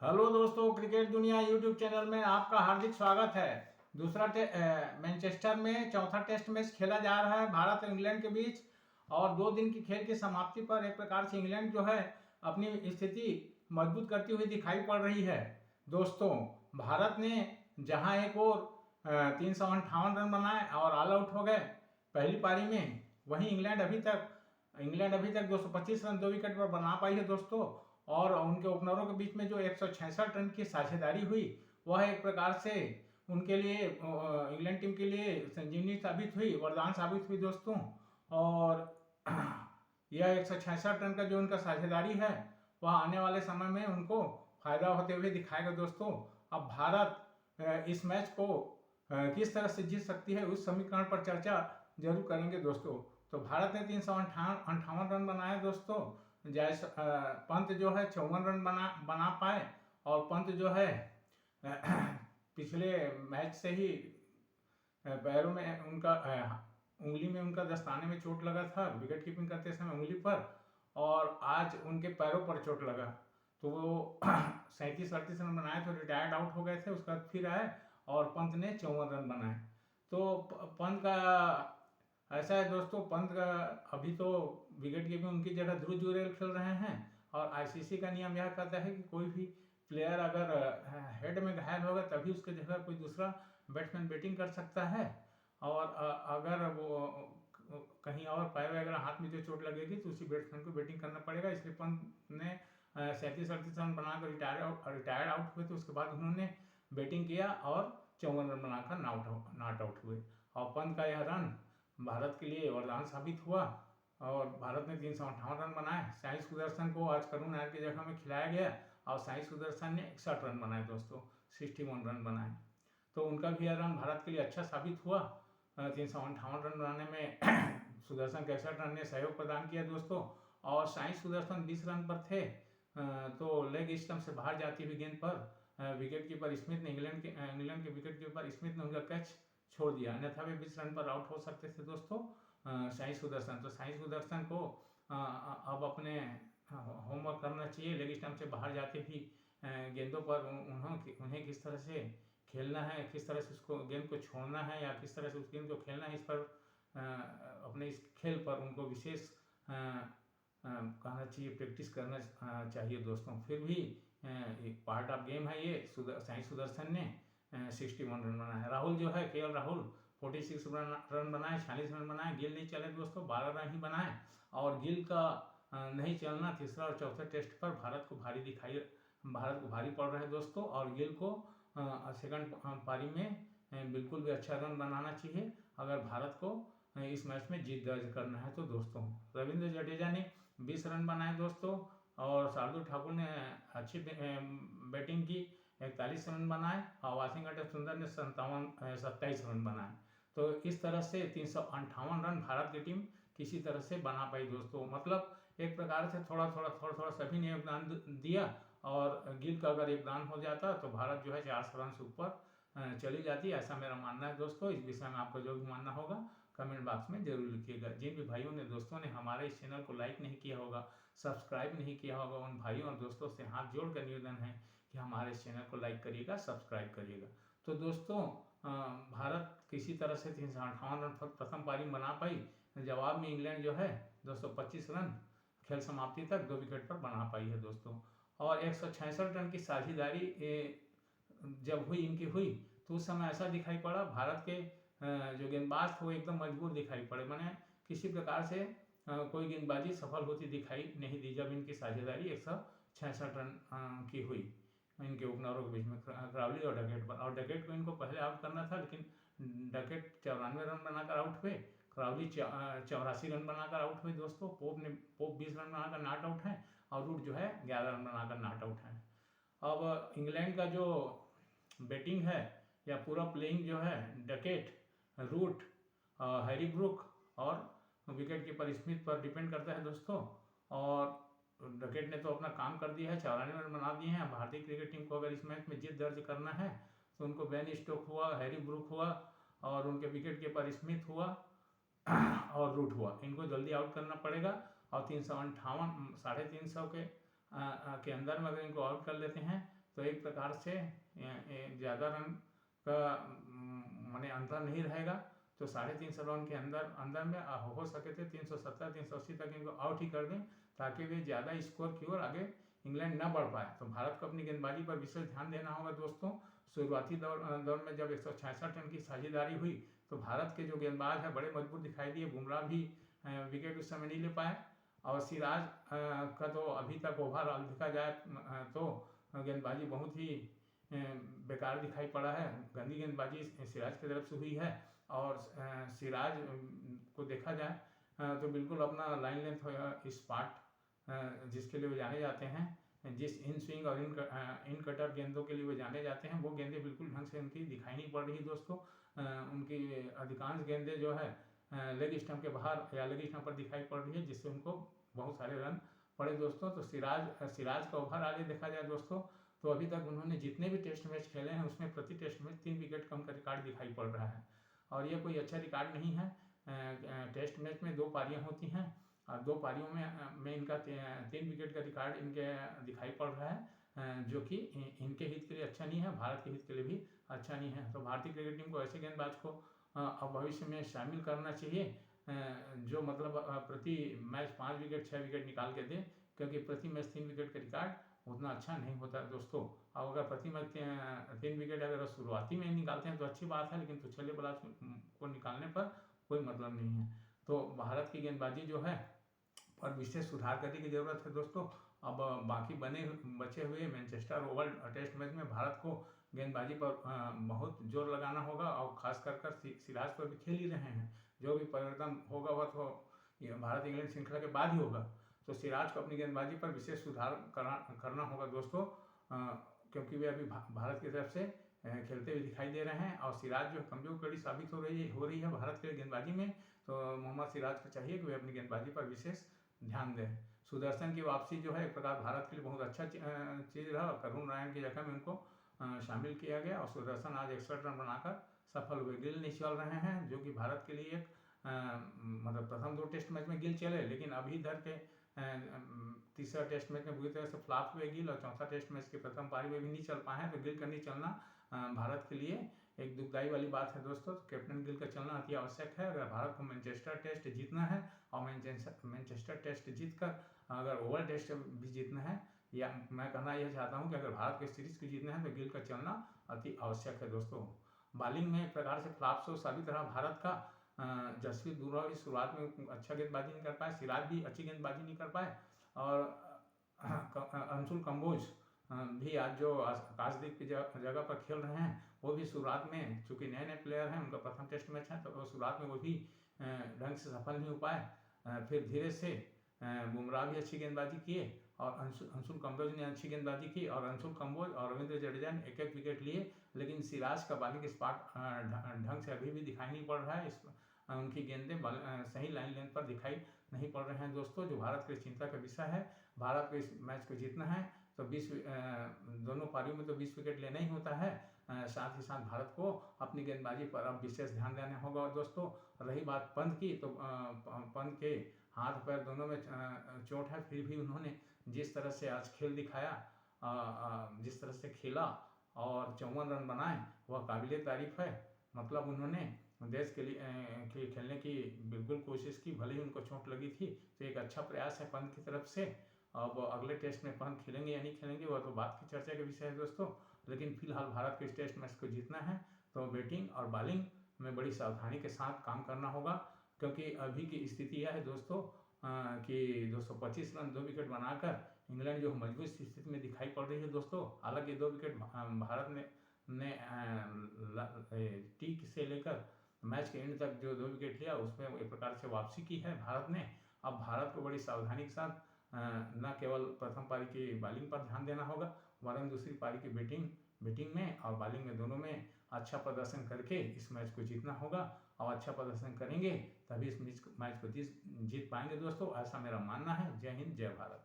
Hello दोस्तों, cricket दुनिया YouTube channel में आपका हार्दिक स्वागत है। मैनचेस्टर में चौथा टेस्ट मैच खेला जा रहा है भारत और इंग्लैंड के बीच। और 2 दिन की खेल की समाप्ति पर एक प्रकार से इंग्लैंड जो है अपनी स्थिति मजबूत करती हुई दिखाई पड़ रही है। दोस्तों, भारत ने जहां एक और 358 रन बनाए और ऑल आउट हो गए पहली पारी में, वहीं इंग्लैंड अभी तक 225 रन 2 विकेट पर बना पाई है दोस्तों। और उनके ओपनरों के बीच में जो 166 रन की साझेदारी हुई, वह एक प्रकार से उनके लिए इंग्लैंड टीम के लिए संजीवनी साबित हुई, वरदान साबित हुई दोस्तों। और यह 166 रन का जो उनका साझेदारी है, वह आने वाले समय में उनको फायदा होते हुए दिखाएगा दोस्तों। अब भारत इस मैच को किस तरह से जीत सकती है, उस समीकरण पर चर्चा जरूर करेंगे दोस्तों। तो भारत ने 358 रन बनाए दोस्तों। पंत जो है 54 रन बना पाए। और पंत जो है पिछले मैच से ही पैरों में उनका उंगली में उनका दस्ताने में चोट लगा था विकेट कीपिंग करते समय उंगली पर, और आज उनके पैरों पर चोट लगा, तो वो 37-38 रन बनाए तो रिटायर्ड आउट हो गए थे। उसके बाद फिर आए और पंत ने 54 रन बनाए। तो पंत का ऐसा है दोस्तों, पंत का अभी तो विकेट कीपिंग उनकी जगह ध्रुव जुरेल खेल रहे हैं। और आईसीसी का नियम यह कहता है कि कोई भी प्लेयर अगर हेड में घायल होगा तभी उसके जगह कोई दूसरा बैट्समैन बैटिंग कर सकता है। और अगर वो कहीं और पैर वगैरह हाथ में जो चोट लगेगी तो उसी बैट्समैन को बैटिंग करना पड़ेगा। इसलिए पंत ने 37-38 रन बनाकर रिटायर्ड आउट हुए। तो उसके बाद उन्होंने बैटिंग किया और 54 रन बनाकर नॉट आउट हुए। और पंत का यह रन भारत के लिए वरदान साबित हुआ और भारत ने 358 रन बनाए। साई सुदर्शन को आज करुण नायर की जगह में खिलाया गया और साई सुदर्शन ने 61 रन बनाए दोस्तों, 61 रन बनाए। तो उनका भी यह रन भारत के लिए अच्छा साबित हुआ। 358 रन बनाने में सुदर्शन के 61 रन ने सहयोग प्रदान किया दोस्तों। और साई सुदर्शन 20 रन पर थे, तो लेग स्टंप से बाहर जाती हुई गेंद पर विकेट कीपर स्मिथ ने इंग्लैंड के विकेट कीपर स्मिथ ने उनका कैच छोड़ दिया, अन्यथा वे 20 रन पर आउट हो सकते थे दोस्तों साई सुदर्शन। तो साई सुदर्शन को अब अपने होमवर्क करना चाहिए, लेग स्टंप से बाहर जाते भी गेंदों पर उन्हें किस तरह से खेलना है, किस तरह से उसको गेंद को छोड़ना है या किस तरह से उस गेंद को खेलना है, इस पर अपने इस खेल पर उनको विशेष कहना चाहिए, प्रैक्टिस करना चाहिए दोस्तों। फिर भी एक पार्ट ऑफ गेम है ये। साई सुदर्शन ने 61 रन बनाए। राहुल जो है केएल राहुल 46 रन बनाए, 46 रन बनाए। गिल नहीं चले दोस्तों, 12 रन ही बनाए। और गिल का नहीं चलना तीसरा और चौथे टेस्ट पर भारत को भारी पड़ रहा है दोस्तों। और गिल को सेकंड पारी में बिल्कुल भी अच्छा रन बनाना चाहिए अगर भारत को इस मैच में जीत दर्ज करना है तो दोस्तों। रविंद्र जडेजा ने 20 रन बनाए दोस्तों और शार्दुल ठाकुर ने अच्छी बैटिंग की, 41 रन बनाए। और वाशिंगटन सुंदर ने 27 रन बनाए। तो इस तरह से 358 रन भारत की टीम किसी तरह से बना पाई दोस्तों। मतलब एक प्रकार से थोड़ा थोड़ा सभी ने योगदान दिया। और गिल का अगर योगदान हो जाता तो भारत जो है 400 रन से ऊपर चली जाती, ऐसा मेरा मानना है दोस्तों। इस विषय में आपका जो भी मानना होगा कमेंट बॉक्स में जरूर लिखिएगा। जिन भी भाइयों ने दोस्तों ने हमारे इस चैनल को लाइक नहीं किया होगा, सब्सक्राइब नहीं किया होगा, उन भाइयों और दोस्तों से हाथ जोड़ कर निवेदन है कि हमारे इस चैनल को लाइक करिएगा, सब्सक्राइब करिएगा। तो दोस्तों, भारत किसी तरह से 358 रन प्रथम पारी में बना पाई। जवाब में इंग्लैंड जो है 225 रन खेल समाप्ति तक 2 विकेट पर बना पाई है दोस्तों। और 166 रन की साझेदारी जब इनकी हुई तो उस समय ऐसा दिखाई पड़ा भारत के जो गेंदबाज थे वो एकदम मजबूर दिखाई पड़े। मैंने किसी प्रकार से कोई गेंदबाजी सफल होती दिखाई नहीं दी जब इनकी साझेदारी 166 रन की हुई इनके ओपनरों के बीच में, क्रावली और डकेट पर। और डकेट को इनको पहले आउट करना था, लेकिन डकेट 94 रन बनाकर आउट हुए, क्रावली 84 रन बनाकर आउट हुए दोस्तों। पोप 20 रन बनाकर नॉट आउट है और रूट जो है 11 रन बनाकर नॉट आउट है। अब इंग्लैंड का जो बैटिंग है या पूरा प्लेइंग जो है डकेट, रूट, हैरी ब्रूक और विकेट कीपर स्मिथ पर डिपेंड करता है दोस्तों। और डकेट ने तो अपना काम कर दिया है, 94 रन बना दिए हैं। भारतीय क्रिकेट टीम को अगर इस मैच में जीत दर्ज करना है तो उनको बेन स्टोक हुआ, हैरी ब्रूक हुआ और उनके विकेट कीपर स्मिथ हुआ और रूट हुआ, इनको जल्दी आउट करना पड़ेगा। और 358 350 के अंदर में अगर इनको आउट कर लेते हैं तो एक प्रकार से ज़्यादा रन का माने अंतर नहीं रहेगा, तो 350 रन के अंदर में हो सके थे 370 380 तक इनको आउट ही कर दें, ताकि वे ज़्यादा स्कोर की ओर आगे इंग्लैंड न बढ़ पाए। तो भारत को अपनी गेंदबाजी पर विशेष ध्यान देना होगा दोस्तों। शुरुआती दौर में जब 166 रन की साझेदारी हुई तो भारत के जो गेंदबाज हैं बड़े मजबूत दिखाई दिए। बुमराह भी विकेट उस समय नहीं ले पाए, और सिराज का तो अभी तक ओवरऑल देखा जाए तो गेंदबाजी बहुत ही बेकार दिखाई पड़ा है। गंदी गेंदबाजी सिराज की तरफ से हुई है, और सिराज को देखा जाए तो बिल्कुल अपना लाइन लेंथ स्पाट जिसके लिए वो जाने जाते हैं, जिस इन स्विंग और इन कटर गेंदों के लिए वो जाने जाते हैं, वो गेंदें बिल्कुल ढंग से उनकी दिखाई नहीं पड़ रही दोस्तों। उनकी अधिकांश गेंदें जो है लेग स्टंप के बाहर या लेग स्टंप पर दिखाई पड़ रही है, जिससे उनको बहुत सारे रन पड़े दोस्तों। तो सिराज का ओवरऑल देखा जाए दोस्तों, तो अभी तक उन्होंने जितने भी टेस्ट मैच खेले हैं उसमें प्रति टेस्ट में 3 विकेट कम का रिकॉर्ड दिखाई पड़ रहा है, और ये कोई अच्छा रिकॉर्ड नहीं है। टेस्ट मैच में 2 पारियां होती हैं, और 2 पारियों में इनका 3 विकेट का रिकॉर्ड इनके दिखाई पड़ रहा है, जो कि इनके हित के लिए अच्छा नहीं है, भारत के हित के लिए भी अच्छा नहीं है। तो भारतीय क्रिकेट टीम को ऐसे गेंदबाज को अब भविष्य में शामिल करना चाहिए, जो मतलब प्रति मैच 5 विकेट 6 विकेट निकाल के दे, क्योंकि प्रति मैच 3 विकेट का रिकॉर्ड उतना अच्छा नहीं होता है दोस्तों। और अगर प्रति मैच 3 विकेट अगर शुरुआती में निकालते हैं तो अच्छी बात है, लेकिन पिछले बल्लेबाज को निकालने पर कोई मतलब नहीं है। तो भारत की गेंदबाजी जो है पर विशेष सुधार करने की ज़रूरत है दोस्तों। अब बाकी बचे हुए मैनचेस्टर ओवल टेस्ट मैच में भारत को गेंदबाजी पर बहुत जोर लगाना होगा, और खास कर सिराज पर भी खेल ही रहे हैं। जो भी परिवर्तन होगा वह तो भारत इंग्लैंड श्रृंखला के बाद ही होगा। तो सिराज को अपनी गेंदबाजी पर विशेष सुधार करना होगा दोस्तों, क्योंकि वे अभी भारत की तरफ से खेलते हुए दिखाई दे रहे हैं, और सिराज जो कमजोर कड़ी साबित हो रही है भारत के गेंदबाजी में। तो मोहम्मद सिराज को चाहिए कि वे अपनी गेंदबाजी पर विशेष ध्यान दें। सुदर्शन की वापसी जो है एक प्रकार भारत के लिए बहुत अच्छा चीज़ रहा। करुण नारायण की जगह में उनको शामिल किया गया, और सुदर्शन आज 61 रन बनाकर सफल हुए। गिल नहीं चल रहे हैं, जो कि भारत के लिए एक मतलब प्रथम 2 टेस्ट मैच में गिल चले, लेकिन अभी इधर के तीसरा टेस्ट मैच में बुरी तरह से फ्लॉप हुए गिल, और चौथा टेस्ट मैच की प्रथम पारी में भी नहीं चल पाए हैं। तो गिल का नहीं चलना भारत के लिए एक दुखदायी वाली बात है दोस्तों। तो कैप्टन गिल का चलना अति आवश्यक है अगर भारत को मैनचेस्टर टेस्ट जीतना है, और मैनचेस्टर टेस्ट जीतकर अगर ओवल टेस्ट भी जीतना है, या मैं कहना यह चाहता हूं कि अगर भारत को सीरीज को जीतना है तो गिल का चलना अति आवश्यक है दोस्तों। बॉलिंग में एक प्रकार से फ्लॉप शो साबित रहा भारत का। जसप्रीत बुमराह भी शुरुआत में अच्छा गेंदबाजी नहीं कर पाए, सिराज भी अच्छी गेंदबाजी नहीं कर पाए, और अंशुल कंबोज भी आज जो आकाशदीप की जगह पर खेल रहे हैं, वो भी शुरुआत में चूँकि नए प्लेयर हैं, उनका प्रथम टेस्ट मैच है, तो शुरुआत में वो भी ढंग से सफल नहीं हो पाए। फिर धीरे से बुमराह भी अच्छी गेंदबाजी किए, और अंशुल कंबोज ने अच्छी गेंदबाजी की, और अंशुल कंबोज और रविंद्र जडेजा ने 1-1 विकेट लिए। लेकिन सिराज का बॉलिंग स्पाट ढंग से अभी भी दिखाई नहीं पड़ रहा है। उनकी गेंदें सही लाइन लेंथ पर दिखाई नहीं पड़ रहे हैं दोस्तों, जो भारत के चिंता का विषय है। भारत को इस मैच को जीतना है तो 20 दोनों पारियों में तो 20 विकेट लेना ही होता है। साथ ही साथ भारत को अपनी गेंदबाजी पर अब विशेष ध्यान देना होगा। और दोस्तों रही बात पंत की, तो पंत के हाथ पैर दोनों में चोट है, फिर भी उन्होंने जिस तरह से आज खेल दिखाया, जिस तरह से खेला और 54 रन बनाए, वह काबिले तारीफ है। मतलब उन्होंने देश के लिए खेलने की बिल्कुल कोशिश की, भले ही उनको चोट लगी थी। तो एक अच्छा प्रयास है पंत की तरफ से। अब अगले टेस्ट में पंत खेलेंगे या नहीं खेलेंगे वह तो बात की चर्चा का विषय है दोस्तों। लेकिन फिलहाल भारत को इस टेस्ट मैच को जीतना है, तो बैटिंग और बॉलिंग में बड़ी सावधानी के साथ काम करना होगा, क्योंकि अभी की स्थिति यह है दोस्तों कि 225 रन 2 विकेट बनाकर इंग्लैंड जो मजबूत स्थिति में दिखाई पड़ रही है दोस्तों। हालांकि 2 विकेट भारत ने टी से लेकर मैच के एंड तक जो 2 विकेट लिया, उसमें एक प्रकार से वापसी की है भारत ने। अब भारत को बड़ी सावधानी के साथ न केवल प्रथम पारी की बॉलिंग पर ध्यान देना होगा, वरन दूसरी पारी की बैटिंग में और बॉलिंग में दोनों में अच्छा प्रदर्शन करके इस मैच को जीतना होगा। और अच्छा प्रदर्शन करेंगे तभी इस मैच को जीत पाएंगे दोस्तों, ऐसा मेरा मानना है। जय हिंद, जय भारत।